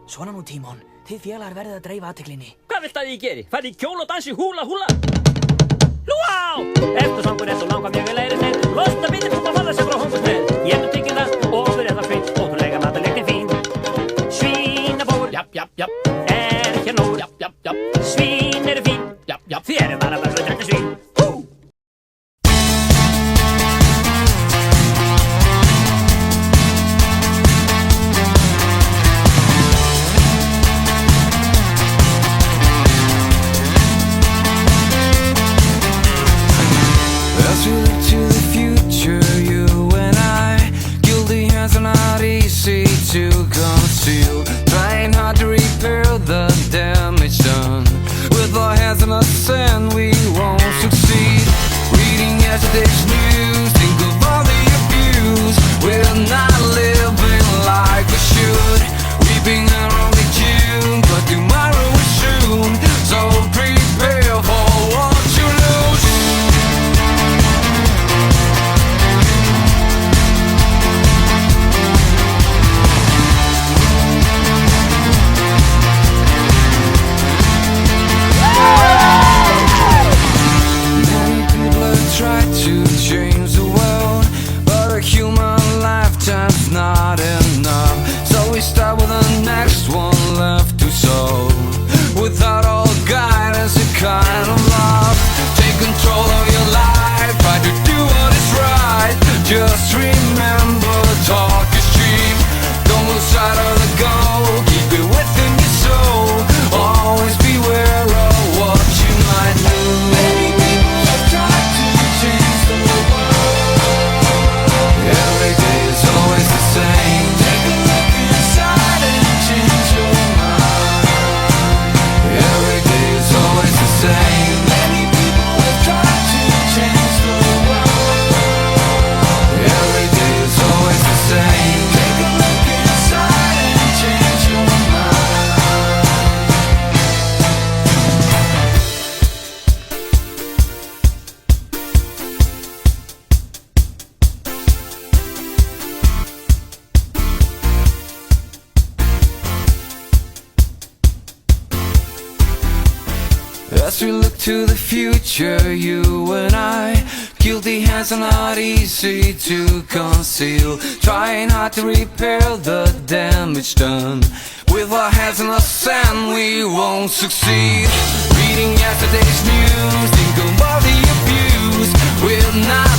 Svona nú, Tímon. Þið félagar verðið að dreifa athyglinni. Hvað vilt að ég geri? Færi í kjól og dansi húla húla? Lúá! Eftir sangur eftir langa mjög vel eiri þeir. Losta býtir fótt að falla sig frá hungursneið. Ég nú tyggir það og fyrir það svinn. Ótrúlega matarlegtin fín. Svínabór, japp, japp, japp. Hér nóg, japp, japp, japp. Svín eru fín, japp, japp. Þið eru bara að drekka svín. As we look to the future, you and I, guilty hands are not easy to conceal. Trying hard to repair the damage done. With our hands in the sand, we won't succeed. Reading yesterday's news, think of all the abuse. We're not living like we should. Weeping are only June, but tomorrow is soon. So prepare for what you lose. Try to change the world, but a human lifetime's not enough. So we start with the next one left to solve. Without all guidance, a kind of love. Take control of your life, try to do what is right. Just remember, talk is cheap. Don't lose sight of the goal, keep it within your soul. Always beware of what you might lose. Many people have tried to change the world. Every day is always the same. Take a look inside and change your mind. Every day is always the same. Many people have tried to change the world. Every day is always the same. Take a look inside and change your mind. As we look to the future, you and I, guilty hands are not easy to conceal. Trying hard to repair the damage done. With our hands in the sand, we won't succeed. Reading yesterday's news, think of all the abuse. We're not